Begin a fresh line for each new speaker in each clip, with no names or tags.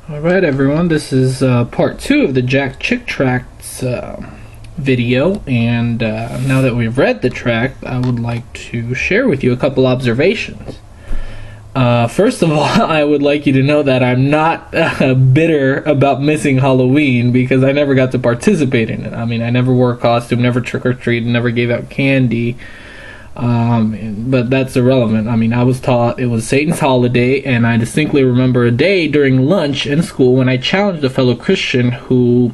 Alright everyone, this is part 2 of the Jack Chick Tracts video, and now that we've read the tract, I would like to share with you a couple observations. First of all, I would like you to know that I'm not bitter about missing Halloween because I never got to participate in it. I mean, I never wore a costume, never trick-or-treated, never gave out candy. But that's irrelevant. I mean, I was taught it was Satan's holiday, and I distinctly remember a day during lunch in school when I challenged a fellow Christian who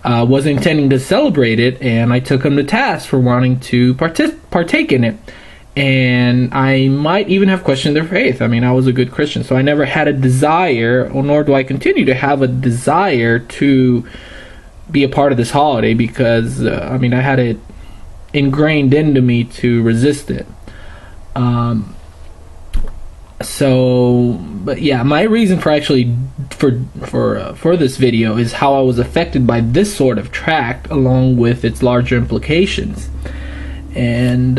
was intending to celebrate it, and I took him to task for wanting to partake in it. And I might even have questioned their faith. I mean, I was a good Christian, so I never had a desire, or nor do I continue to have a desire to be a part of this holiday because, I mean, I had it ingrained into me to resist it. But yeah, my reason for actually for this video is how I was affected by this sort of tract along with its larger implications and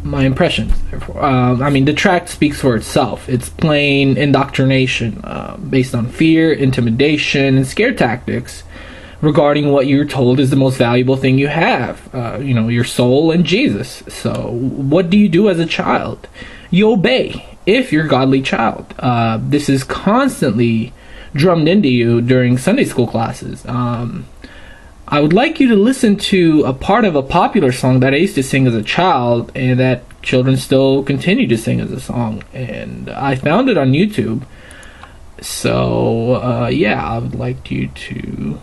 my impressions. Therefore, I mean, the tract speaks for itself. It's plain indoctrination based on fear, intimidation, and scare tactics regarding what you're told is the most valuable thing you have, your soul and Jesus. So what do you do as a child? You obey if you're a godly child. This is constantly drummed into you during Sunday school classes. I would like you to listen to a part of a popular song that I used to sing as a child and that children still continue to sing as a song. And I found it on YouTube. So, yeah, I would like you to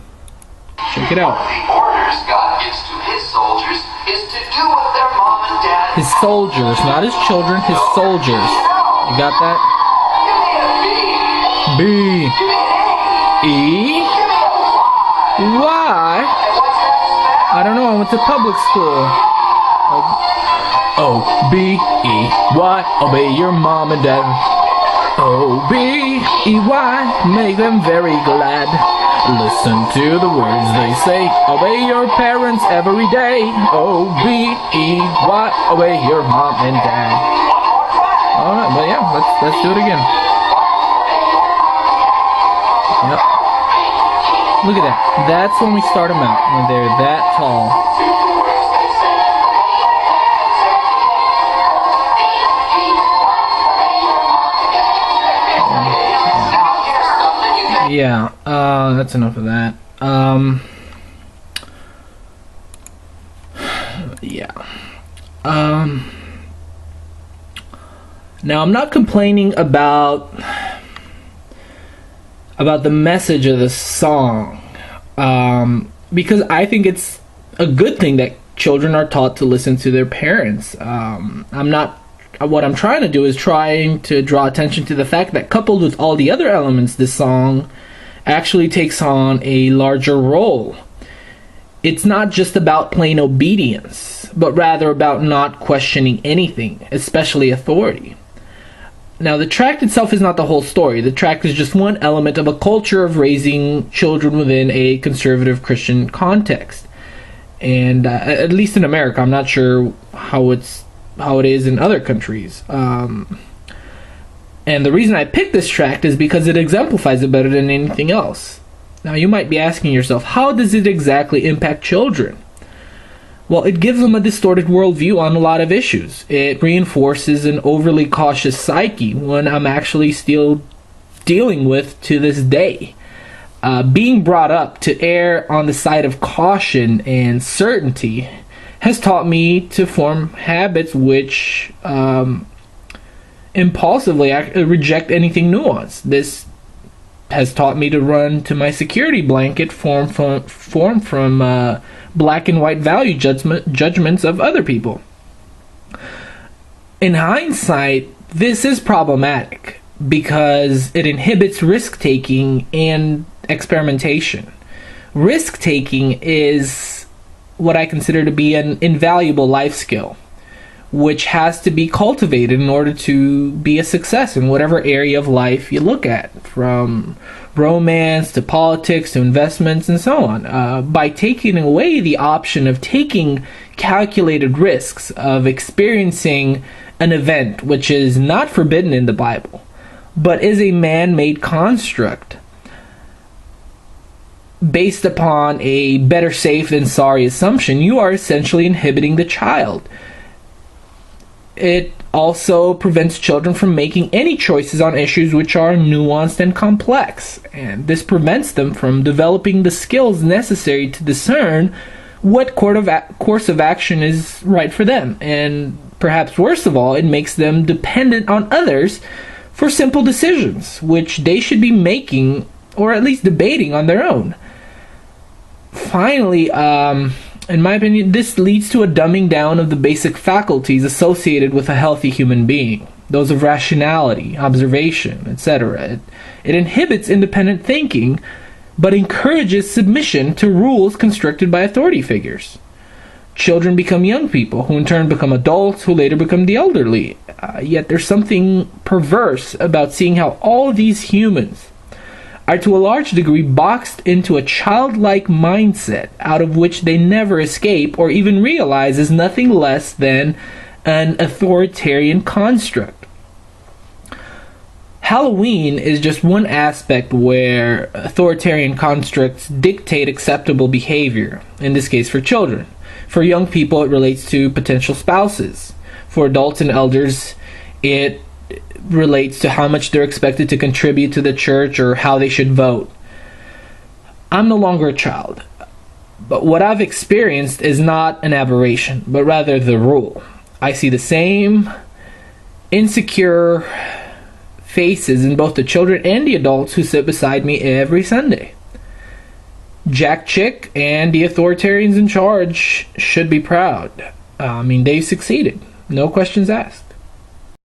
check it out.
The orders God gives to his soldiers is to do what their mom and dad.
His soldiers, not his children, his soldiers. You got that?
Give me a B.
B.
Give me an A.
E.
Give me a Y.
Y.
And what's that spell?
I don't know, I went to public school. O-B-E-Y. Obey your mom and dad. O-B-E-Y. Make them very glad. Listen to the words they say. Obey your parents every day. O-B-E-Y. Obey your mom and dad. Alright, but yeah, let's do it again. Yep. Look at that. That's when we start them out, when they're that tall. Yeah, that's enough of that. Yeah. Now I'm not complaining about the message of the song, because I think it's a good thing that children are taught to listen to their parents. What I'm trying to do is trying to draw attention to the fact that coupled with all the other elements, this song actually takes on a larger role. It's not just about plain obedience, but rather about not questioning anything, especially authority. Now, the tract itself is not the whole story. The tract is just one element of a culture of raising children within a conservative Christian context. And at least in America, I'm not sure how it is in other countries. And the reason I picked this tract is because it exemplifies it better than anything else. Now, you might be asking yourself, how does it exactly impact children? Well, it gives them a distorted worldview on a lot of issues. It reinforces an overly cautious psyche, one I'm actually still dealing with to this day. Being brought up to err on the side of caution and certainty has taught me to form habits which impulsively reject anything nuanced. This has taught me to run to my security blanket formed from black and white value judgments of other people. In hindsight, this is problematic because it inhibits risk-taking and experimentation. Risk-taking is what I consider to be an invaluable life skill, which has to be cultivated in order to be a success in whatever area of life you look at, from romance to politics to investments and so on. By taking away the option of taking calculated risks, of experiencing an event which is not forbidden in the Bible, but is a man-made construct based upon a better safe than sorry assumption, you are essentially inhibiting the child. It also prevents children from making any choices on issues which are nuanced and complex, and this prevents them from developing the skills necessary to discern what course of action is right for them. And perhaps worst of all, it makes them dependent on others for simple decisions, which they should be making or at least debating on their own. Finally, in my opinion, this leads to a dumbing down of the basic faculties associated with a healthy human being, those of rationality, observation, etc. It inhibits independent thinking, but encourages submission to rules constructed by authority figures. Children become young people, who in turn become adults, who later become the elderly. Yet there's something perverse about seeing how all these humans are to a large degree boxed into a childlike mindset out of which they never escape or even realize is nothing less than an authoritarian construct. Halloween is just one aspect where authoritarian constructs dictate acceptable behavior, in this case for children. For young people, it relates to potential spouses. For adults and elders, it relates to how much they're expected to contribute to the church or how they should vote. I'm no longer a child, but what I've experienced is not an aberration, but rather the rule. I see the same insecure faces in both the children and the adults who sit beside me every Sunday. Jack Chick and the authoritarians in charge should be proud. They've succeeded. No questions asked.